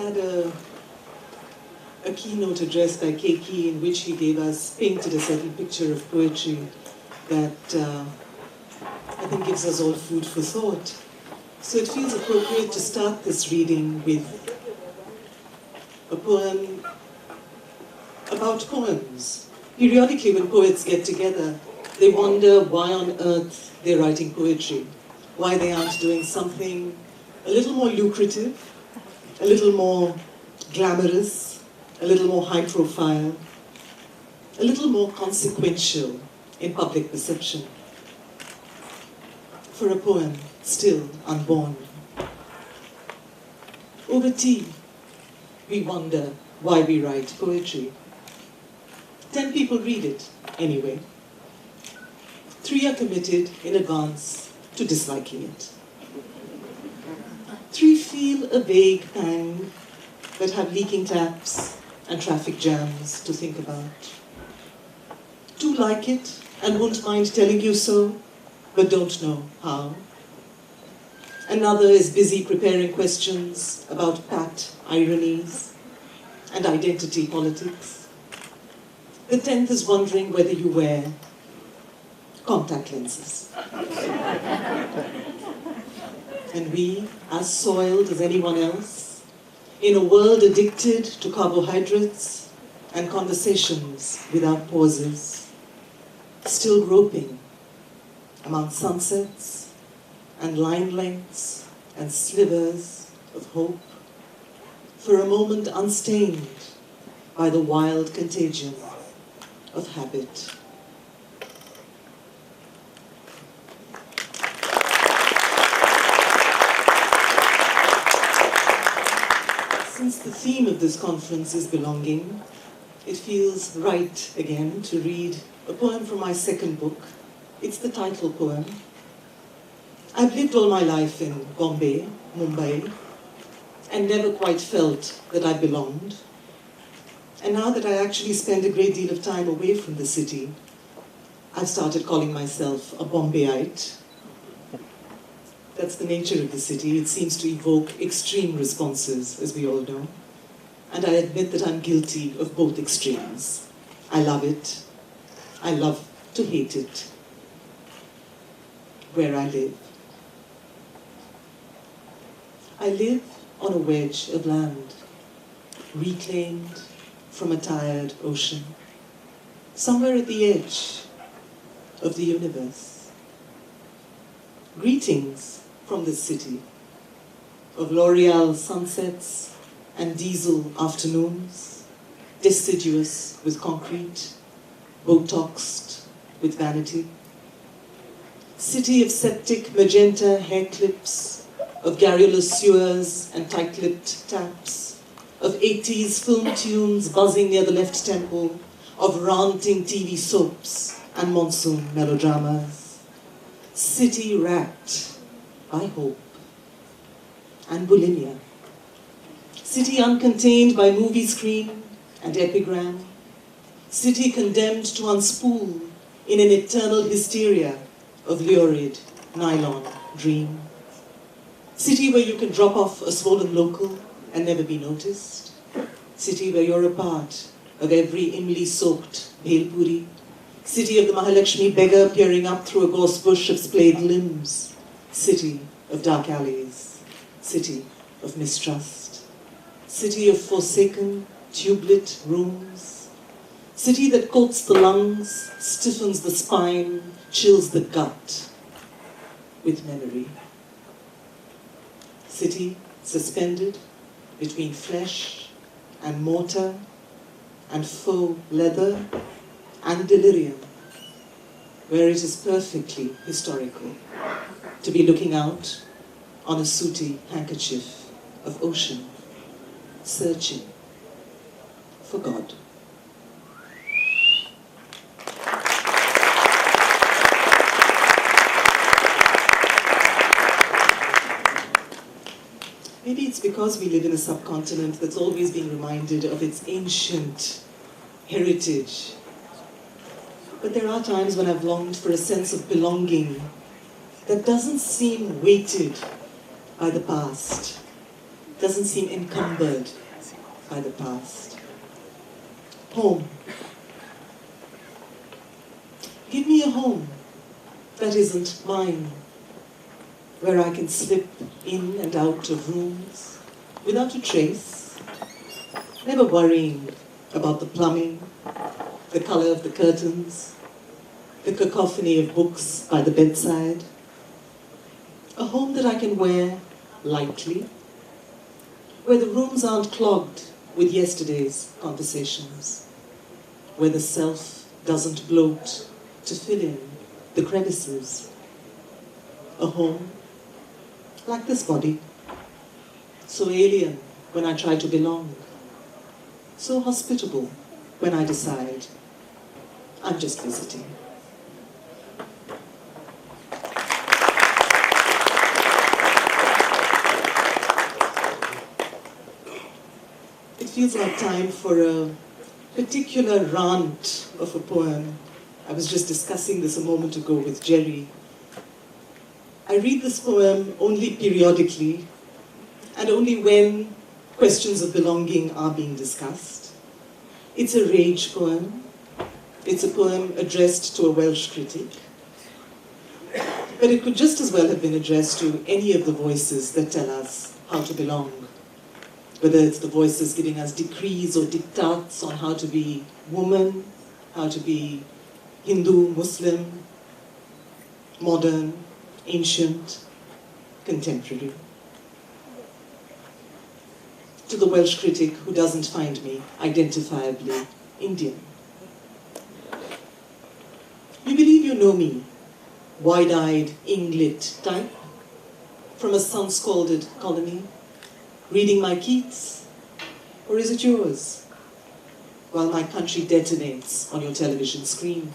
had a keynote address by Keiki in which he painted a certain picture of poetry that I think gives us all food for thought. So it feels appropriate to start this reading with a poem about poems. Periodically when poets get together, they wonder why on earth they're writing poetry, why they aren't doing something a little more lucrative, a little more glamorous, a little more high profile, a little more consequential in public perception. For a poem still unborn. Over tea, we wonder why we write poetry. 10 people read it anyway. 3 are committed in advance to disliking it. 3 feel a vague pang, but have leaking taps and traffic jams to think about. 2 like it and won't mind telling you so, but don't know how. Another is busy preparing questions about pat ironies and identity politics. The 10th is wondering whether you wear contact lenses. And we, as soiled as anyone else, in a world addicted to carbohydrates and conversations without pauses, still groping among sunsets and line lengths and slivers of hope, for a moment unstained by the wild contagion of habit. Since the theme of this conference is belonging, it feels right again to read a poem from my second book. It's the title poem. I've lived all my life in Bombay, Mumbai, and never quite felt that I belonged. And now that I actually spend a great deal of time away from the city, I've started calling myself a Bombayite. That's the nature of the city. It seems to evoke extreme responses, as we all know. And I admit that I'm guilty of both extremes. I love it. I love to hate it. Where I live. I live on a wedge of land, reclaimed from a tired ocean, somewhere at the edge of the universe. Greetings from this city of L'Oreal sunsets and diesel afternoons, deciduous with concrete, Botoxed with vanity. City of septic magenta hair clips, of garrulous sewers and tight-lipped taps, of 80s film tunes buzzing near the left temple, of ranting TV soaps and monsoon melodramas. City racked by hope and bulimia. City uncontained by movie screen and epigram. City condemned to unspool in an eternal hysteria of lurid nylon dream. City where you can drop off a swollen local and never be noticed. City where you're a part of every imli-soaked bhel puri. City of the Mahalakshmi beggar peering up through a gorse bush of splayed limbs. City of dark alleys. City of mistrust. City of forsaken, tube-lit rooms. City that coats the lungs, stiffens the spine, chills the gut with memory. City suspended between flesh and mortar and faux leather and delirium, where it is perfectly historical to be looking out on a sooty handkerchief of ocean, searching for God. Maybe it's because we live in a subcontinent that's always being reminded of its ancient heritage. But there are times when I've longed for a sense of belonging that doesn't seem weighted by the past, doesn't seem encumbered by the past. Home. Give me a home that isn't mine, where I can slip in and out of rooms without a trace, never worrying about the plumbing, the color of the curtains, the cacophony of books by the bedside. A home that I can wear lightly, where the rooms aren't clogged with yesterday's conversations, where the self doesn't bloat to fill in the crevices. A home like this body, so alien when I try to belong, so hospitable when I decide I'm just visiting. It feels like time for a particular rant of a poem. I was just discussing this a moment ago with Jerry. I read this poem only periodically, and only when questions of belonging are being discussed. It's a rage poem. It's a poem addressed to a Welsh critic. But it could just as well have been addressed to any of the voices that tell us how to belong. Whether it's the voices giving us decrees or diktats on how to be woman, how to be Hindu, Muslim, modern, ancient, contemporary. To the Welsh critic who doesn't find me identifiably Indian. You believe you know me, wide-eyed, Ing-lit type, from a sun-scalded colony, reading my Keats, or is it yours, while my country detonates on your television screen?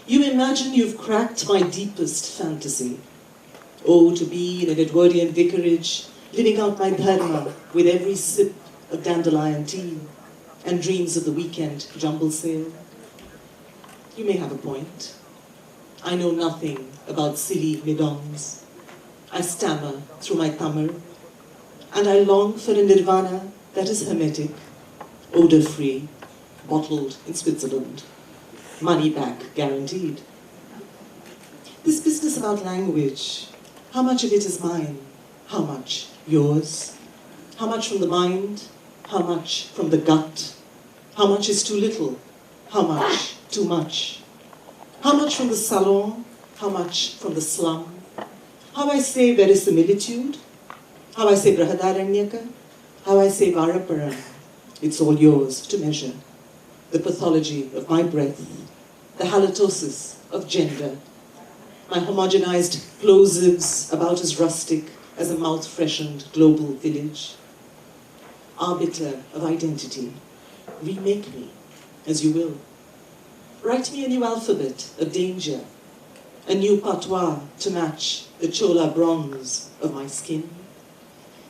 You imagine you've cracked my deepest fantasy. Oh, to be in an Edwardian vicarage, living out my dharma with every sip of dandelion tea, and dreams of the weekend jumble sale. You may have a point. I know nothing about silly midons. I stammer through my Tamil, and I long for a nirvana that is hermetic, odor-free, bottled in Switzerland, money back guaranteed. This business about language, how much of it is mine? How much yours? How much from the mind? How much from the gut? How much is too little? How much too much? How much from the salon? How much from the slum? How I say verisimilitude? How I say Brahadaranyaka? How I say Varaparam? It's all yours to measure. The pathology of my breath, the halitosis of gender, my homogenized plosives about as rustic as a mouth-freshened global village. Arbiter of identity, remake me as you will. Write me a new alphabet of danger, a new patois to match the chola bronze of my skin.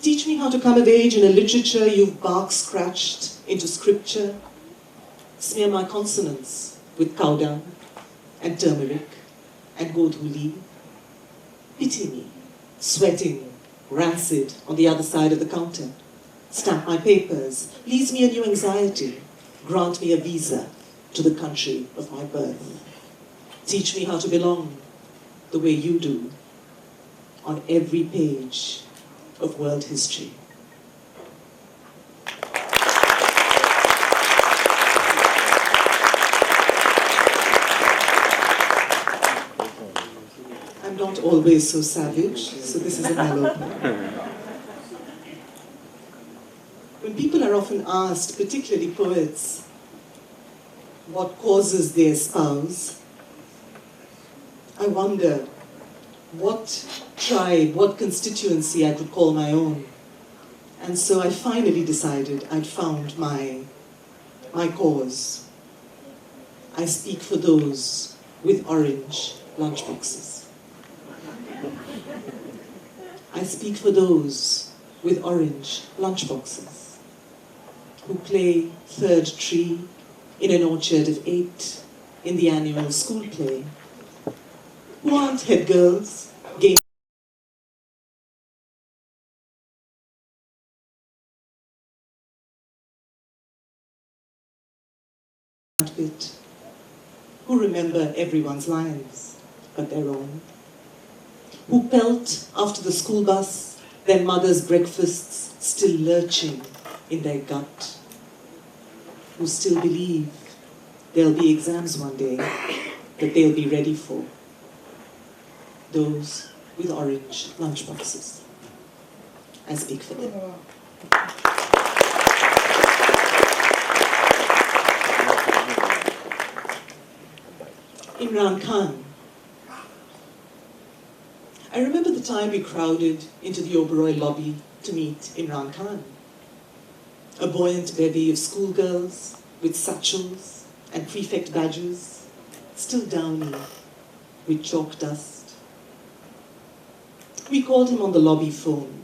Teach me how to come of age in a literature you've bark-scratched into scripture. Smear my consonants with cow dung and turmeric and godhuli. Pity me, sweating, rancid on the other side of the counter. Stamp my papers, lease me a new anxiety, grant me a visa to the country of my birth. Teach me how to belong the way you do on every page of world history. I'm not always so savage, so this is a mellow. When people are often asked, particularly poets, what causes they espouse, I wonder what tribe, what constituency I could call my own. And so I finally decided I'd found my cause. I speak for those with orange lunchboxes. I speak for those with orange lunchboxes who play third tree in an orchard of 8 in the annual school play, who aren't head girls, game fit, who remember everyone's lines but their own, who pelt after the school bus, their mother's breakfasts still lurching in their gut, who still believe there'll be exams one day that they'll be ready for, those with orange lunchboxes. I speak for them. Imran Khan. I remember the time we crowded into the Oberoi lobby to meet Imran Khan. A buoyant bevy of schoolgirls with satchels and prefect badges, still downy with chalk dust. We called him on the lobby phone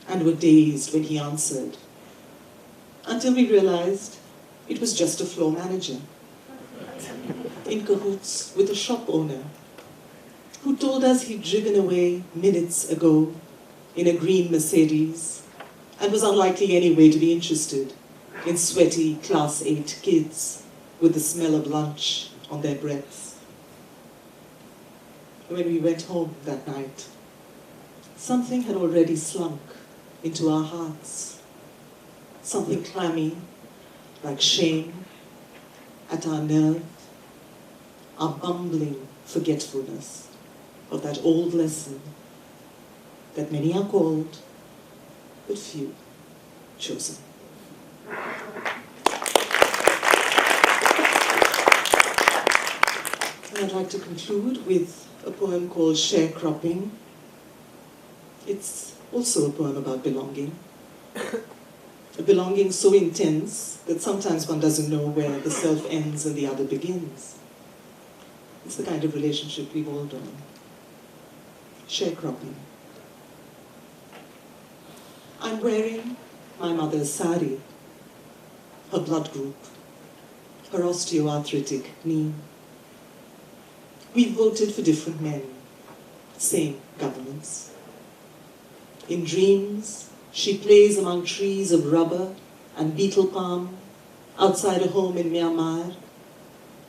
and were dazed when he answered, until we realized it was just a floor manager in cahoots with a shop owner who told us he'd driven away minutes ago in a green Mercedes and was unlikely anyway to be interested in sweaty Class 8 kids with the smell of lunch on their breaths. When we went home that night, something had already slunk into our hearts. Something clammy, like shame, at our nerve, our bumbling forgetfulness of that old lesson that many are called, but few chosen. I'd like to conclude with a poem called Sharecropping. It's also a poem about belonging. A belonging so intense that sometimes one doesn't know where the self ends and the other begins. It's the kind of relationship we've all done. Sharecropping. I'm wearing my mother's sari, her blood group, her osteoarthritic knee. We voted for different men, same governments. In dreams, she plays among trees of rubber and beetle palm outside a home in Myanmar,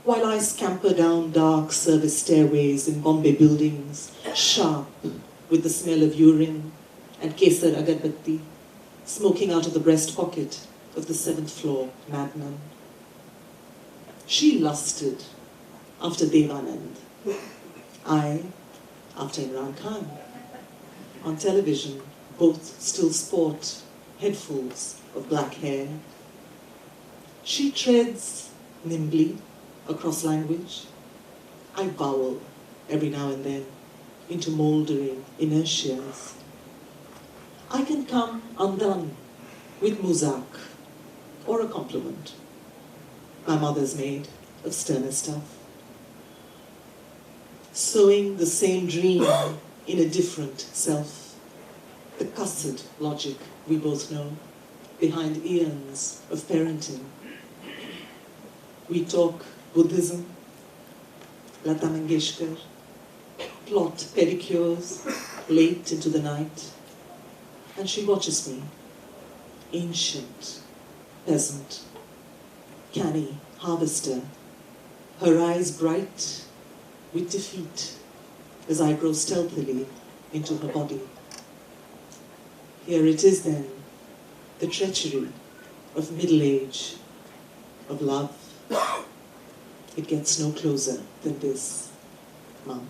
while I scamper down dark service stairways in Bombay buildings, sharp with the smell of urine and kesar agarbatti, smoking out of the breast pocket of the 7th floor madman. She lusted after Devanand, I after Imran Khan. On television, both still sport headfuls of black hair. She treads nimbly across language. I bowl every now and then into mouldering inertias. I can come undone with muzak or a compliment. My mother's made of sterner stuff. Sowing the same dream in a different self. The cussed logic we both know behind eons of parenting. We talk Buddhism, Lata Mangeshkar, plot pedicures late into the night, and she watches me, ancient, peasant, canny harvester, her eyes bright with defeat as I grow stealthily into her body. Here it is then, the treachery of middle age, of love. It gets no closer than this, Mom.